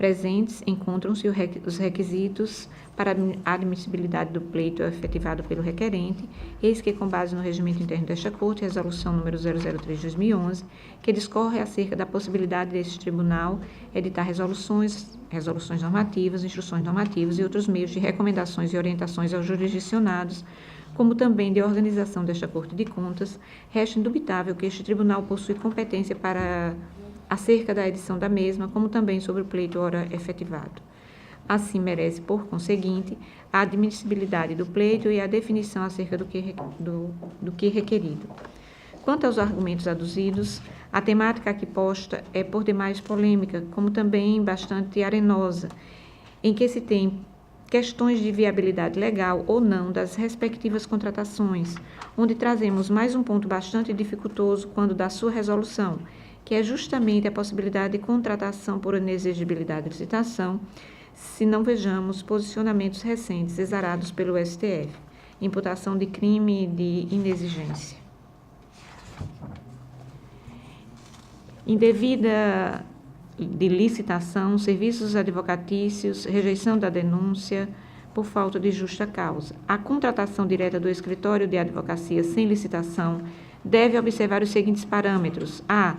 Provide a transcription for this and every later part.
presentes, encontram-se os requisitos para a admissibilidade do pleito efetivado pelo requerente, eis que, com base no regimento interno desta Corte, resolução número 003/2011, que discorre acerca da possibilidade deste tribunal editar resoluções normativas, instruções normativas e outros meios de recomendações e orientações aos jurisdicionados, como também de organização desta Corte de Contas, resta indubitável que este tribunal possui competência acerca da edição da mesma, como também sobre o pleito ora efetivado. Assim, merece, por conseguinte, a admissibilidade do pleito e a definição acerca do que requerido. Quanto aos argumentos aduzidos, a temática aqui posta é por demais polêmica, como também bastante arenosa, em que se tem questões de viabilidade legal ou não das respectivas contratações, onde trazemos mais um ponto bastante dificultoso quando da sua resolução, que é justamente a possibilidade de contratação por inexigibilidade de licitação, se não vejamos posicionamentos recentes exarados pelo STF, imputação de crime de inexigência. Indevida de licitação, serviços advocatícios, rejeição da denúncia por falta de justa causa. A contratação direta do escritório de advocacia sem licitação deve observar os seguintes parâmetros: a.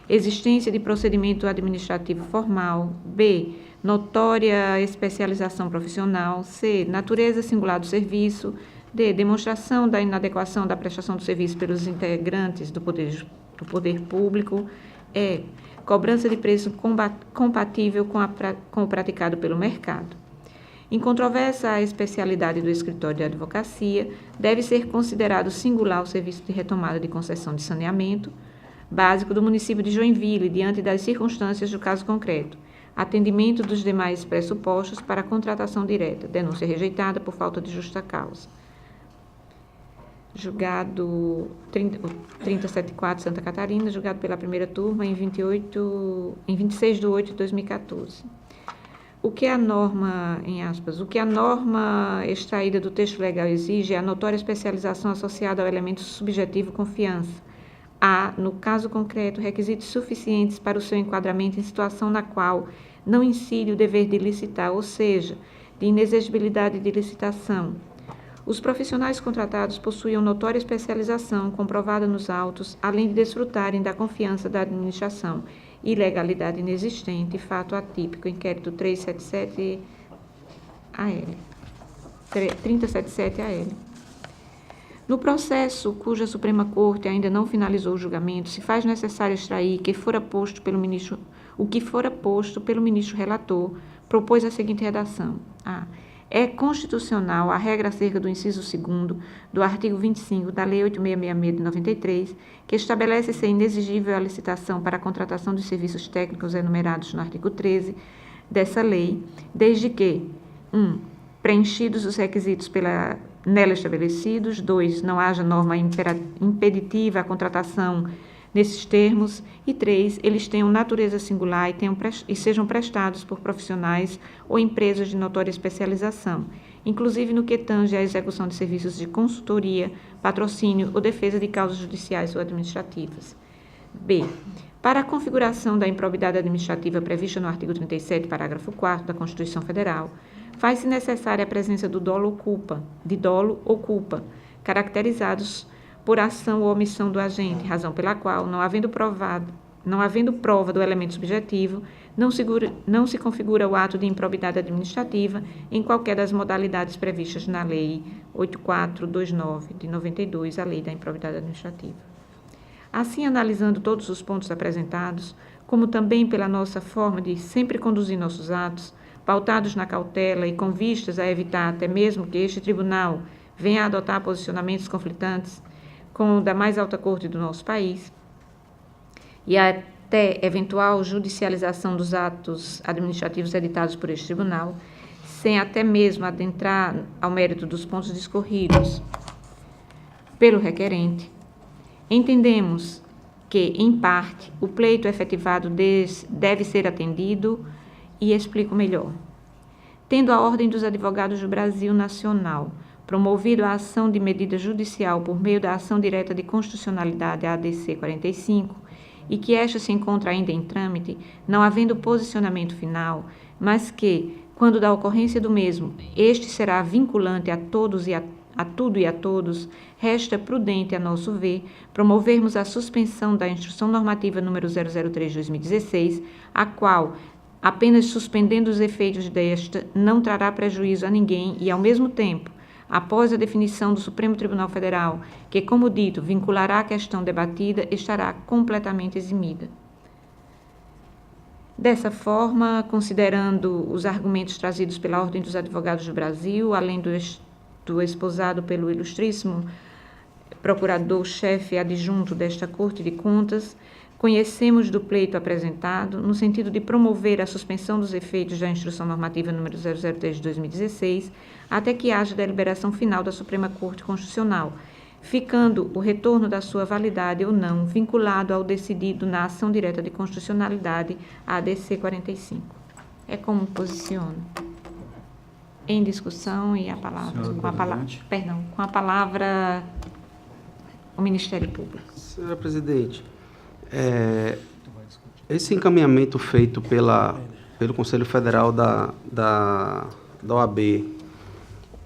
Existência de procedimento administrativo formal. B. Notória especialização profissional. C. Natureza singular do serviço. D. Demonstração da inadequação da prestação do serviço pelos integrantes do poder público. E. Cobrança de preço compatível com o praticado pelo mercado. Em controvérsia à especialidade do escritório de advocacia, deve ser considerado singular o serviço de retomada de concessão de saneamento básico do município de Joinville, diante das circunstâncias do caso concreto, atendimento dos demais pressupostos para a contratação direta, denúncia rejeitada por falta de justa causa. Julgado 3074 Santa Catarina, julgado pela primeira turma em 26 de 8 de 2014. O que a norma extraída do texto legal exige é a notória especialização associada ao elemento subjetivo confiança. Há, no caso concreto, requisitos suficientes para o seu enquadramento em situação na qual não incide o dever de licitar, ou seja, de inexigibilidade de licitação. Os profissionais contratados possuíam notória especialização comprovada nos autos, além de desfrutarem da confiança da administração, ilegalidade inexistente, fato atípico, inquérito 3077-AL. No processo cuja Suprema Corte ainda não finalizou o julgamento, se faz necessário extrair o que fora posto pelo ministro relator, propôs a seguinte redação: a. É constitucional a regra acerca do inciso 2º do artigo 25 da Lei 8666 de 93, que estabelece ser inexigível a licitação para a contratação de serviços técnicos enumerados no artigo 13 dessa lei, desde que 1. Preenchidos os requisitos nela estabelecidos. 2. Não haja norma impeditiva à contratação nesses termos. E 3. Eles tenham natureza singular e sejam prestados por profissionais ou empresas de notória especialização, inclusive no que tange à execução de serviços de consultoria, patrocínio ou defesa de causas judiciais ou administrativas. B. Para a configuração da improbidade administrativa prevista no artigo 37, parágrafo 4º da Constituição Federal, faz-se necessária a presença do dolo ou culpa, caracterizados por ação ou omissão do agente, razão pela qual, não havendo prova do elemento subjetivo, não se configura o ato de improbidade administrativa em qualquer das modalidades previstas na Lei 8429 de 92, a Lei da Improbidade Administrativa. Assim, analisando todos os pontos apresentados, como também pela nossa forma de sempre conduzir nossos atos, pautados na cautela e com vistas a evitar até mesmo que este tribunal venha a adotar posicionamentos conflitantes com o da mais alta corte do nosso país, e até eventual judicialização dos atos administrativos editados por este tribunal, sem até mesmo adentrar ao mérito dos pontos discorridos pelo requerente, entendemos que, em parte, o pleito efetivado deve ser atendido e explico melhor. Tendo a Ordem dos Advogados do Brasil Nacional promovido a ação de medida judicial por meio da ação direta de constitucionalidade, a ADC 45, e que esta se encontra ainda em trâmite, não havendo posicionamento final, mas que, quando da ocorrência do mesmo, este será vinculante a todos e a tudo e a todos, resta prudente, a nosso ver, promovermos a suspensão da Instrução Normativa número 003/2016, a qual, apenas suspendendo os efeitos desta, não trará prejuízo a ninguém e, ao mesmo tempo, após a definição do Supremo Tribunal Federal, que, como dito, vinculará a questão debatida, estará completamente eximida. Dessa forma, considerando os argumentos trazidos pela Ordem dos Advogados do Brasil, além do esposado pelo ilustríssimo procurador-chefe adjunto desta Corte de Contas, conhecemos do pleito apresentado no sentido de promover a suspensão dos efeitos da Instrução Normativa número 003 de 2016 até que haja deliberação final da Suprema Corte Constitucional, ficando o retorno da sua validade ou não vinculado ao decidido na ação direta de constitucionalidade, a ADC 45. É como posiciono. Em discussão e com a palavra o Ministério Público. Senhora Presidente, esse encaminhamento feito pelo Conselho Federal da OAB,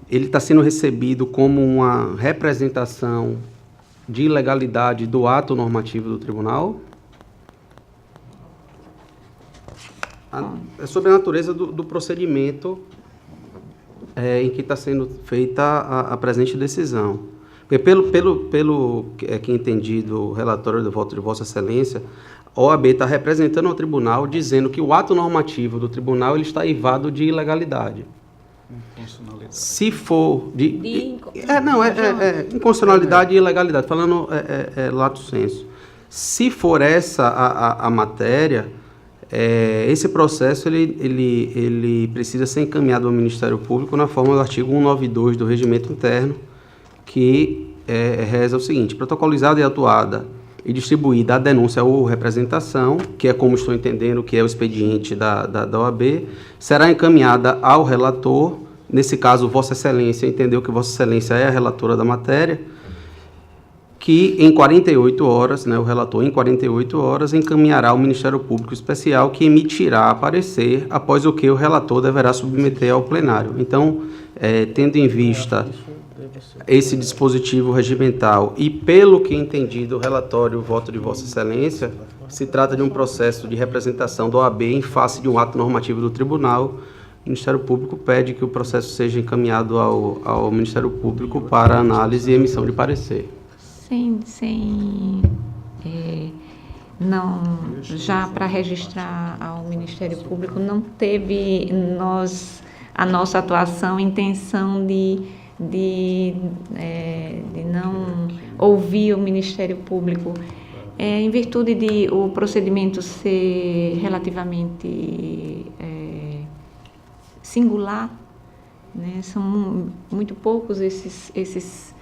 ele está sendo recebido como uma representação de ilegalidade do ato normativo do Tribunal? É sobre a natureza do procedimento em que está sendo feita a presente decisão. Porque pelo que entendi do relatório do voto de Vossa Excelência, a OAB está representando ao tribunal, dizendo que o ato normativo do tribunal ele está eivado de ilegalidade. Se for inconstitucionalidade e ilegalidade, falando lato sensu. Se for essa a matéria, esse processo ele precisa ser encaminhado ao Ministério Público na forma do artigo 192 do Regimento Interno, que reza o seguinte: protocolizada e atuada e distribuída a denúncia ou representação, que é como estou entendendo que é o expediente da OAB, será encaminhada ao relator. Nesse caso, Vossa Excelência entendeu que Vossa Excelência é a relatora da matéria, que em 48 horas, o relator em 48 horas encaminhará ao Ministério Público Especial, que emitirá parecer, após o que o relator deverá submeter ao plenário. Então, tendo em vista esse dispositivo regimental e pelo que entendi do relatório voto de Vossa Excelência, se trata de um processo de representação da OAB em face de um ato normativo do Tribunal. O Ministério Público pede que o processo seja encaminhado ao Ministério Público para análise e emissão de parecer. Já para registrar ao Ministério Público, não teve a nossa atuação intenção de não ouvir o Ministério Público, em virtude de o procedimento ser relativamente singular, são muito poucos esses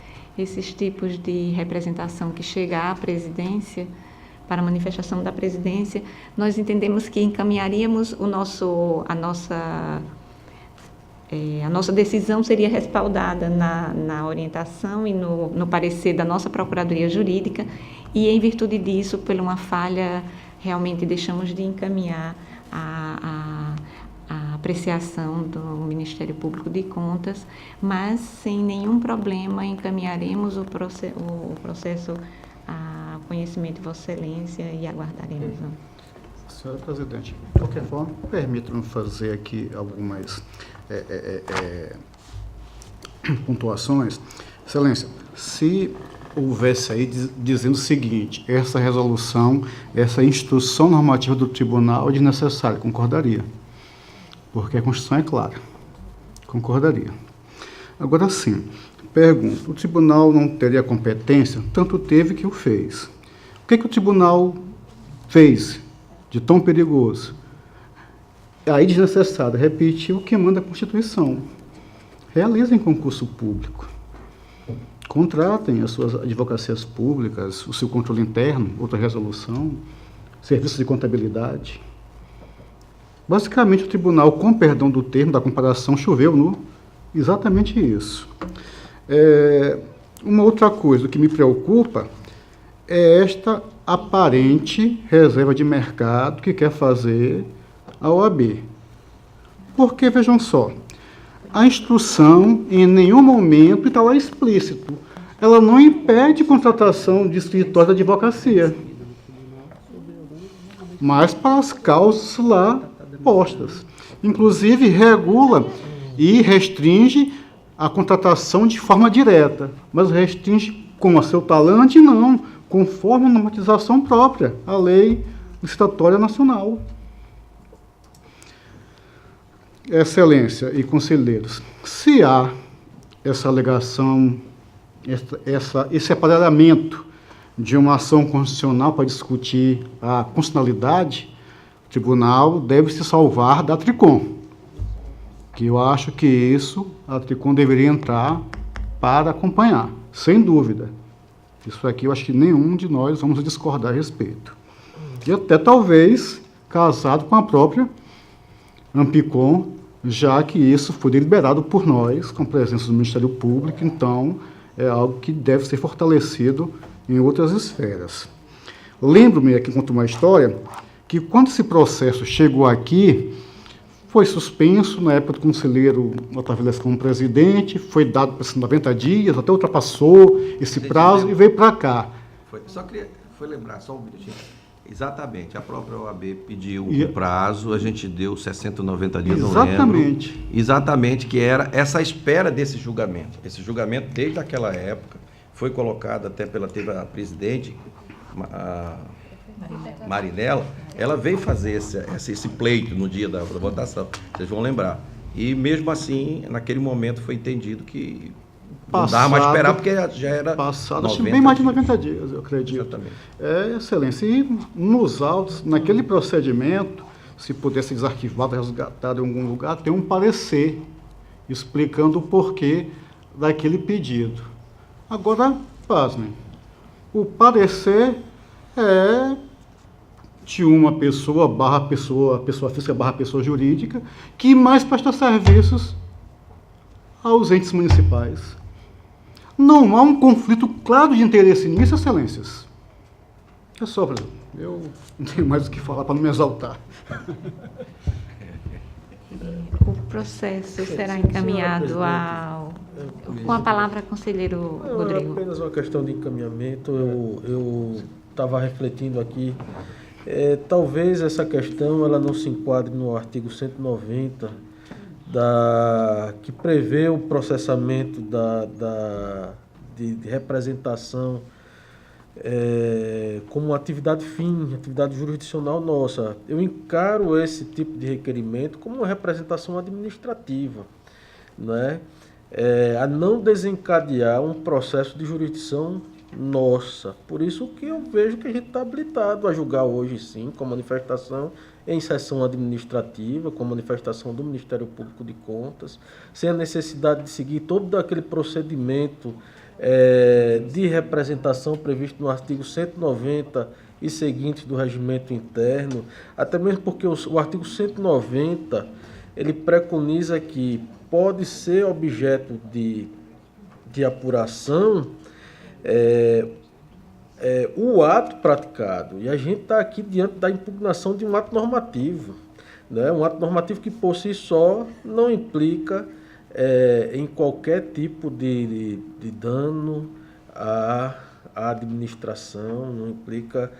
tipos de representação que chega à presidência, para a manifestação da presidência. Nós entendemos que encaminharíamos a nossa decisão seria respaldada na orientação e no parecer da nossa Procuradoria Jurídica, e em virtude disso, por uma falha, realmente deixamos de encaminhar a apreciação do Ministério Público de Contas, mas sem nenhum problema encaminharemos o processo a conhecimento de Vossa Excelência e aguardaremos. Senhora Presidente, de qualquer forma, permita-me fazer aqui algumas pontuações. Excelência, se houvesse aí dizendo o seguinte: essa resolução, essa instrução normativa do tribunal é desnecessária, concordaria. Porque a Constituição é clara. Concordaria. Agora sim, pergunto: o tribunal não teria competência? Tanto teve que o fez. O que o tribunal fez de tão perigoso? Aí desnecessário, repetir o que manda a Constituição. Realizem concurso público. Contratem as suas advocacias públicas, o seu controle interno, outra resolução, serviços de contabilidade. Basicamente, o tribunal, com perdão do termo, da comparação, choveu no exatamente isso. Uma outra coisa que me preocupa é esta aparente reserva de mercado que quer fazer a OAB. Porque, vejam só, a instrução em nenhum momento está lá explícito. Ela não impede contratação de escritório de advocacia, mas para as causas lá postas. Inclusive, regula e restringe a contratação de forma direta, mas restringe com a seu talante, não, conforme a normatização própria, a lei licitatória nacional. Excelência e conselheiros, se há essa alegação, esse aparelhamento de uma ação constitucional para discutir a constitucionalidade, o tribunal deve se salvar da TRICOM, que eu acho que isso a TRICOM deveria entrar para acompanhar, sem dúvida. Isso aqui eu acho que nenhum de nós vamos discordar a respeito. E até talvez casado com a própria Ampicom, já que isso foi deliberado por nós, com a presença do Ministério Público, então é algo que deve ser fortalecido em outras esferas. Lembro-me aqui, conto uma história, que quando esse processo chegou aqui, foi suspenso na época do conselheiro Otávio Lessa como presidente, foi dado para esses 90 dias, até ultrapassou esse prazo e veio para cá. Foi lembrar, só um minutinho. Exatamente, a própria OAB pediu um prazo, a gente deu 60, 90 dias, exatamente. Não lembro. Exatamente, que era essa espera desse julgamento. Esse julgamento, desde aquela época, foi colocado até teve a presidente, a Marinella, ela veio fazer esse pleito no dia da votação, vocês vão lembrar. E mesmo assim, naquele momento foi entendido que não dava mais esperar, porque já era passado, acho bem mais de 90 dias, eu acredito. Exatamente. Excelência. E nos autos, naquele procedimento, se pudesse ser desarquivado, resgatado em algum lugar, tem um parecer explicando o porquê daquele pedido. Agora, pasmem, o parecer é de uma pessoa física barra pessoa jurídica, que mais presta serviços aos entes municipais. Não há um conflito claro de interesse nisso, excelências. É só, por exemplo, eu não tenho mais o que falar para não me exaltar. O processo será encaminhado ao... Com a palavra, conselheiro Rodrigo. Apenas uma questão de encaminhamento. Eu estava refletindo aqui. Talvez essa questão ela não se enquadre no artigo 190, que prevê o processamento de representação como uma atividade atividade jurisdicional nossa. Eu encaro esse tipo de requerimento como uma representação administrativa, né? A não desencadear um processo de jurisdição nossa. Por isso que eu vejo que a gente está habilitado a julgar hoje, sim, com manifestação em sessão administrativa, com manifestação do Ministério Público de Contas, sem a necessidade de seguir todo aquele procedimento de representação previsto no artigo 190 e seguintes do regimento interno, até mesmo porque o artigo 190 ele preconiza que pode ser objeto de apuração o ato praticado. E a gente está aqui diante da impugnação de um ato normativo, né? Um ato normativo que por si só não implica em qualquer tipo de dano à administração, não implica,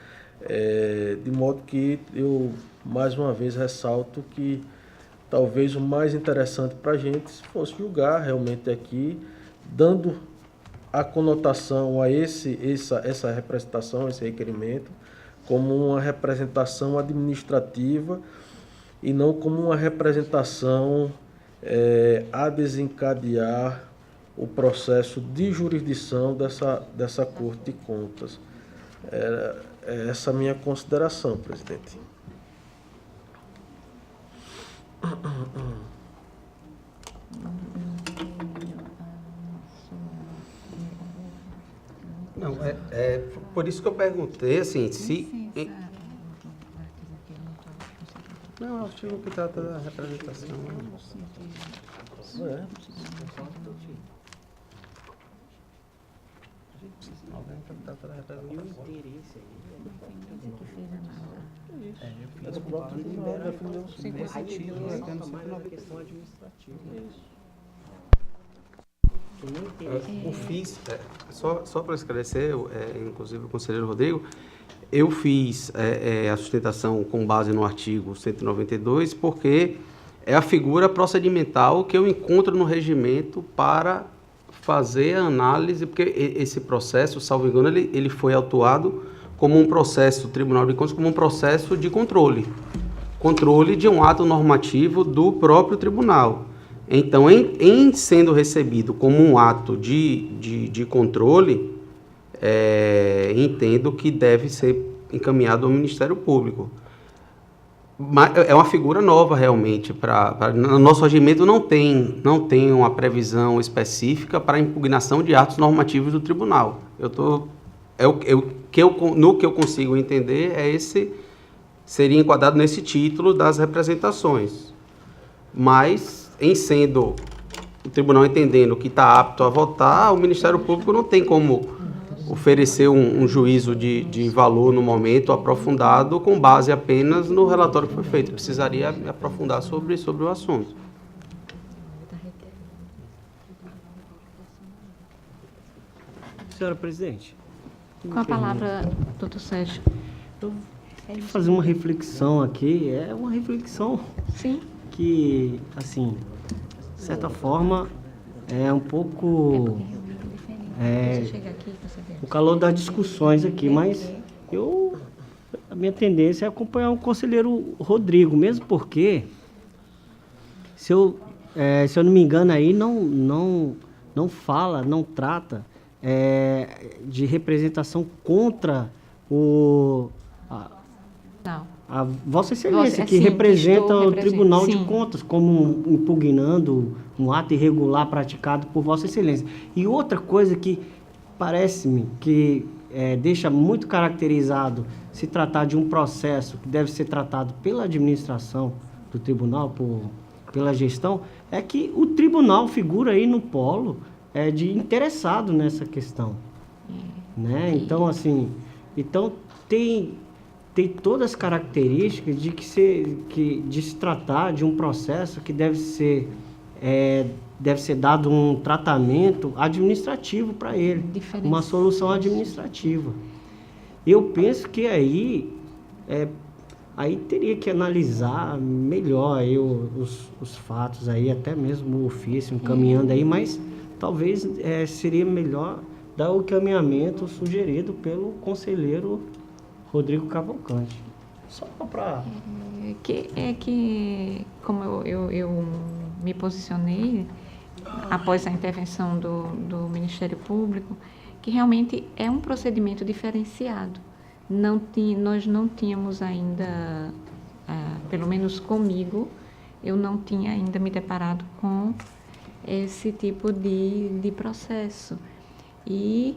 de modo que eu mais uma vez ressalto que talvez o mais interessante para a gente fosse julgar realmente aqui, dando a conotação a essa representação, esse requerimento, como uma representação administrativa e não como uma representação a desencadear o processo de jurisdição dessa Corte de Contas. É essa a minha consideração, presidente. Não, por isso que eu perguntei, assim, se... Não, é o artigo que trata da representação. O FIS, só para esclarecer, inclusive o conselheiro Rodrigo, eu fiz a sustentação com base no artigo 192, porque é a figura procedimental que eu encontro no regimento para fazer a análise, porque esse processo, salvo engano, ele foi autuado como um processo, o Tribunal de Contas, como um processo de controle de um ato normativo do próprio tribunal. Então, em sendo recebido como um ato de controle, entendo que deve ser encaminhado ao Ministério Público. Mas é uma figura nova, realmente. No nosso regimento não tem uma previsão específica para impugnação de atos normativos do tribunal. No que eu consigo entender, seria enquadrado nesse título das representações. Mas, em sendo o tribunal entendendo que está apto a votar, o Ministério Público não tem como oferecer um juízo de valor no momento aprofundado com base apenas no relatório que foi feito. Precisaria me aprofundar sobre o assunto. Senhora presidente. Com a palavra, doutor Sérgio. Eu vou fazer uma reflexão aqui. É uma reflexão Sim. que, assim, de certa forma, é um pouco o calor das discussões aqui, mas a minha tendência é acompanhar o conselheiro Rodrigo, mesmo porque, se eu não me engano aí, não trata de representação contra a Vossa Excelência, que representa o Tribunal de Contas, como impugnando um ato irregular praticado por Vossa Excelência. E outra coisa que parece-me que deixa muito caracterizado se tratar de um processo que deve ser tratado pela administração do tribunal, pela gestão, é que o tribunal figura aí no polo de interessado nessa questão. Né? Então, assim, tem todas as características de se tratar de um processo que deve ser dado um tratamento administrativo para ele, uma solução administrativa. Eu penso que aí teria que analisar melhor aí os fatos, aí, até mesmo o ofício encaminhando aí, mas talvez seria melhor dar o encaminhamento sugerido pelo conselheiro Rodrigo Cavalcante. Só para... Como eu me posicionei após a intervenção do Ministério Público, que realmente é um procedimento diferenciado. Nós não tínhamos ainda, pelo menos comigo, eu não tinha ainda me deparado com esse tipo de processo. E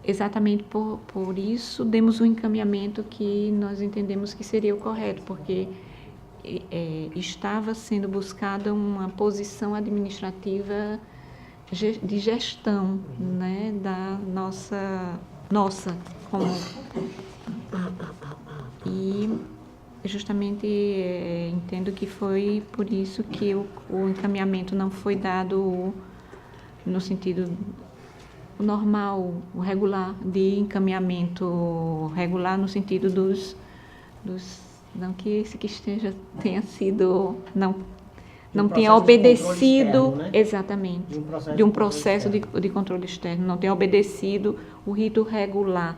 exatamente por isso demos um encaminhamento que nós entendemos que seria o correto, porque estava sendo buscada uma posição administrativa de gestão, né, da nossa como... E justamente entendo que foi por isso que o encaminhamento não foi dado no sentido normal, o regular, de encaminhamento regular no sentido dos não que esse que tenha sido, não tenha obedecido, externo, né? Exatamente, de um processo de controle externo, não tenha obedecido o rito regular.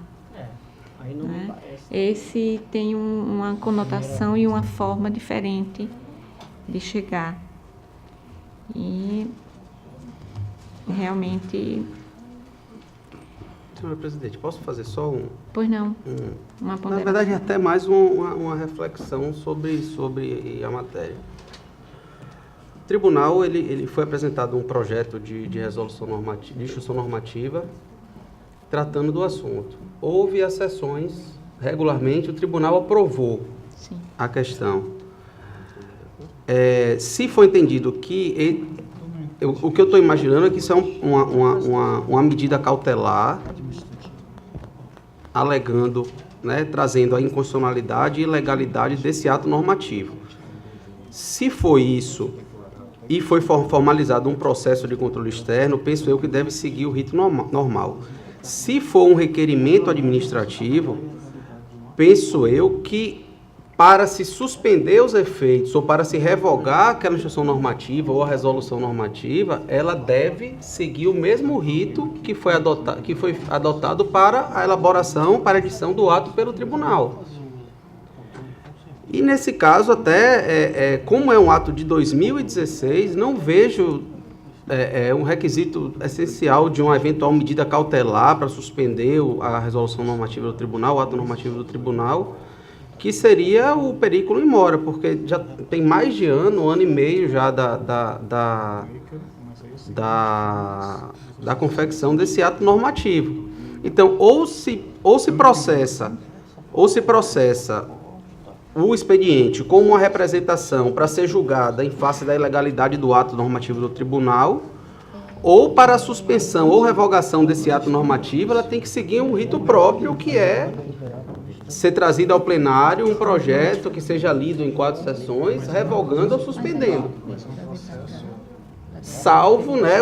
Aí não me parece. Esse tem uma conotação e uma forma diferente de chegar. E realmente... Senhora presidente, posso fazer só Pois não, uma na ponderação. verdade, até mais uma reflexão sobre a matéria. O tribunal ele foi apresentado um projeto de resolução normativa, de instrução normativa, tratando do assunto. Houve as sessões, regularmente, o tribunal aprovou a questão. Se for entendido que o que eu estou imaginando é que isso é uma medida cautelar alegando, né, trazendo a inconstitucionalidade e ilegalidade desse ato normativo. Se foi isso e foi formalizado um processo de controle externo, penso eu que deve seguir o rito normal. Se for um requerimento administrativo, penso eu que para se suspender os efeitos ou para se revogar aquela instrução normativa ou a resolução normativa, ela deve seguir o mesmo rito que foi adotado para a elaboração, para a edição do ato pelo tribunal. E nesse caso, até, como é um ato de 2016, não vejo um requisito essencial de uma eventual medida cautelar para suspender a resolução normativa do tribunal, o ato normativo do tribunal, que seria o periculum in mora, porque já tem mais de ano e meio já da confecção desse ato normativo. Então, ou se processa o expediente como uma representação para ser julgada em face da ilegalidade do ato normativo do tribunal, ou para a suspensão ou revogação desse ato normativo, ela tem que seguir um rito próprio, que é ser trazido ao plenário um projeto que seja lido em 4 sessões, revogando ou suspendendo. Salvo, né,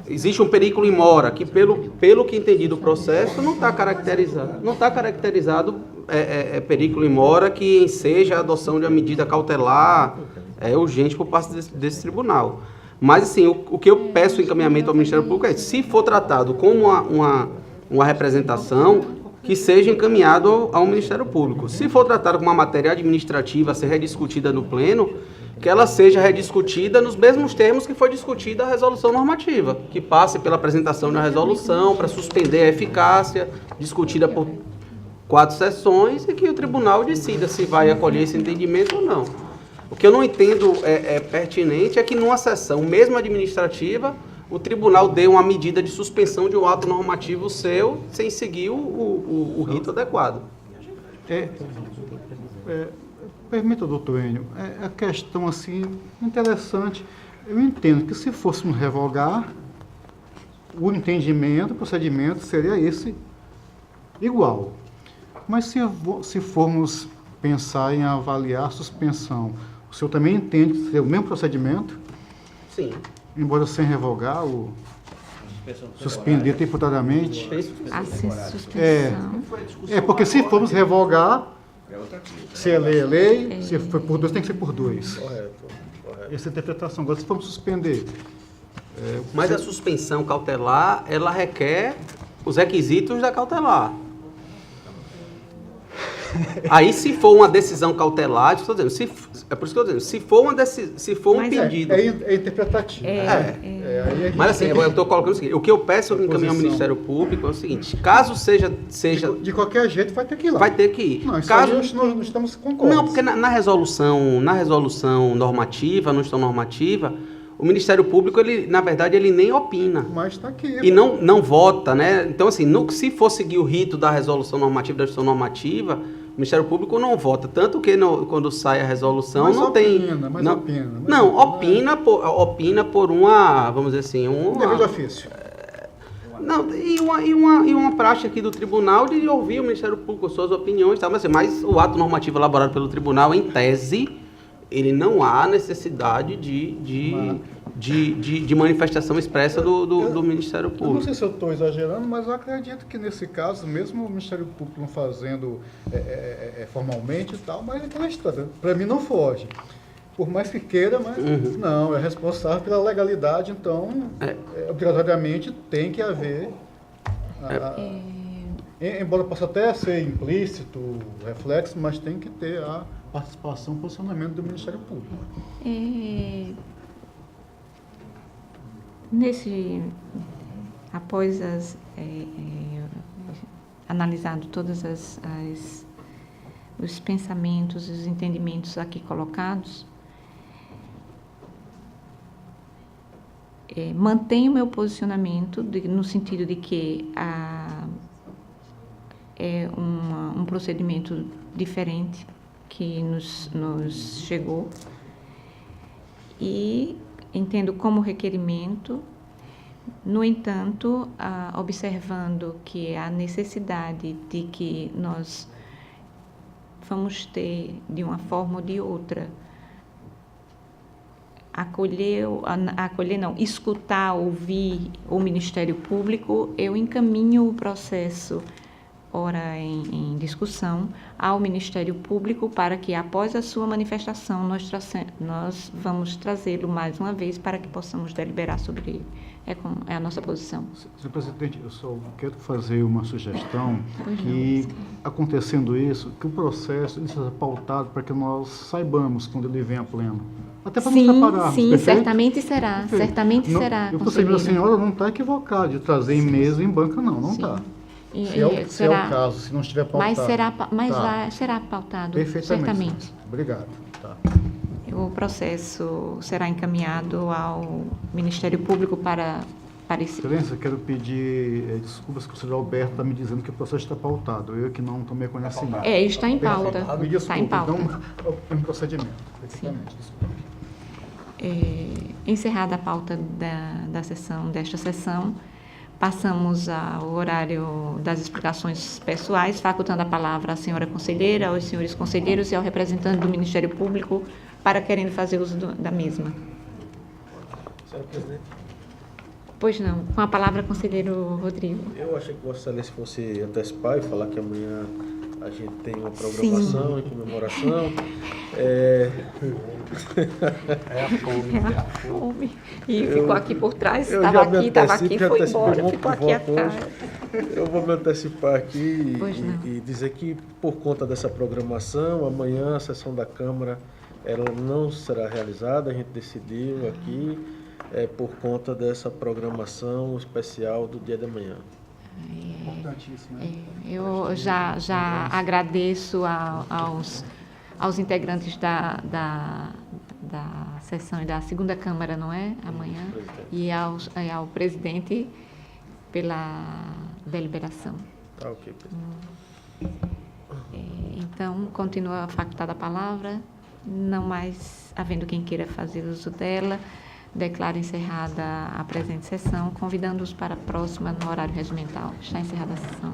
existe um periculum in mora, que pelo que entendi do processo, não está caracterizado periculum in mora que enseja a adoção de uma medida cautelar urgente por parte desse tribunal. Mas, assim, o que eu peço encaminhamento ao Ministério Público é, se for tratado como uma representação, que seja encaminhado ao Ministério Público. Se for tratado como uma matéria administrativa a ser rediscutida no Pleno, que ela seja rediscutida nos mesmos termos que foi discutida a resolução normativa, que passe pela apresentação da resolução para suspender a eficácia, discutida por 4 sessões, e que o tribunal decida se vai acolher esse entendimento ou não. O que eu não entendo pertinente é que numa sessão, mesmo administrativa, o tribunal dê uma medida de suspensão de um ato normativo seu sem seguir o rito adequado. Permita, doutor Enio, a questão assim interessante. Eu entendo que se fôssemos revogar, o entendimento, o procedimento seria esse igual. Mas se formos pensar em avaliar a suspensão, o senhor também entende que seria o mesmo procedimento? Sim. Embora sem revogar, suspender temporariamente. A suspensão. Porque se formos revogar, se é lei, é lei. Se for por 2, tem que ser por 2. Correto. Essa é a interpretação. Agora, se formos suspender... Mas a suspensão cautelar, ela requer os requisitos da cautelar. Aí, se for uma decisão cautelar, estou dizendo, é por isso que eu estou dizendo, se for um pedido... É interpretativo. Mas assim, eu estou colocando o seguinte, o que eu peço encaminhar ao Ministério Público é o seguinte, caso seja... De qualquer jeito vai ter que ir lá. Vai ter que ir. Não, isso caso... aí nós não estamos concordes. Não, porque na resolução normativa, não tão normativa, o Ministério Público, na verdade, ele nem opina. Mas está aqui. E não vota, né? Então, assim, se for seguir o rito da resolução normativa, da decisão normativa, o Ministério Público não vota. Tanto que quando sai a resolução, mas não opina, tem... opina por uma, vamos dizer assim... dever de ofício. Não, e uma praxe aqui do tribunal de ouvir o Ministério Público, suas opiniões, tá? Mas o ato normativo elaborado pelo tribunal, em tese, ele não há necessidade de manifestação expressa do Ministério Público. Eu não sei se eu estou exagerando, mas eu acredito que nesse caso, mesmo o Ministério Público não fazendo formalmente e tal, mas aquela história, para mim não foge. Por mais que queira, mas não, é responsável pela legalidade, então, obrigatoriamente tem que haver... Embora possa até ser implícito, reflexo, mas tem que ter a participação, posicionamento do Ministério Público. Após analisado todos os pensamentos, os entendimentos aqui colocados, mantenho meu posicionamento no sentido de que é um procedimento diferente que nos chegou, e entendo como requerimento. No entanto, observando que a necessidade de que nós vamos ter, de uma forma ou de outra, escutar, ouvir o Ministério Público, eu encaminho o processo, ora em discussão, ao Ministério Público para que, após a sua manifestação, nós vamos trazê-lo mais uma vez para que possamos deliberar sobre ele. É a nossa posição. Senhor presidente, eu só quero fazer uma sugestão que, acontecendo isso, que o processo seja pautado para que nós saibamos quando ele vem a pleno. Até para nos prepararmos. Sim, perfeito? certamente será. Perfeito. Certamente não, será. Eu percebi, a senhora não está equivocada de trazer em mesa e em banca, não está. Se é o caso, se não estiver pautado. Mas será pautado. Perfeitamente. Certamente. Obrigado. Tá. O processo será encaminhado ao Ministério Público para esse... Excelência, quero pedir desculpas que o senhor Alberto está me dizendo que o processo está pautado. Eu que não tomei conhecimento. Está em pauta. Me desculpe, Está em pauta. Então, é um procedimento. Perfeitamente, desculpe. Encerrada a pauta desta sessão, passamos ao horário das explicações pessoais, facultando a palavra à senhora conselheira, aos senhores conselheiros e ao representante do Ministério Público para querendo fazer uso da mesma. Senhora Presidente. Pois não. Com a palavra, conselheiro Rodrigo. Eu achei que Vossa Excelência fosse antecipar e falar que amanhã a gente tem uma programação em comemoração. É a fome. E ficou aqui por trás, estava aqui, foi embora, ficou aqui atrás. Eu vou me antecipar aqui e dizer que, por conta dessa programação, amanhã a sessão da Câmara ela não será realizada, a gente decidiu aqui, por conta dessa programação especial do dia de amanhã. Importantíssimo. Eu já agradeço aos integrantes da sessão e da segunda Câmara, não é? Amanhã. E ao presidente pela deliberação. Tá, ok, presidente. Então, continua facultada a palavra. Não mais havendo quem queira fazer uso dela, declaro encerrada a presente sessão, convidando-os para a próxima no horário regimental. Está encerrada a sessão.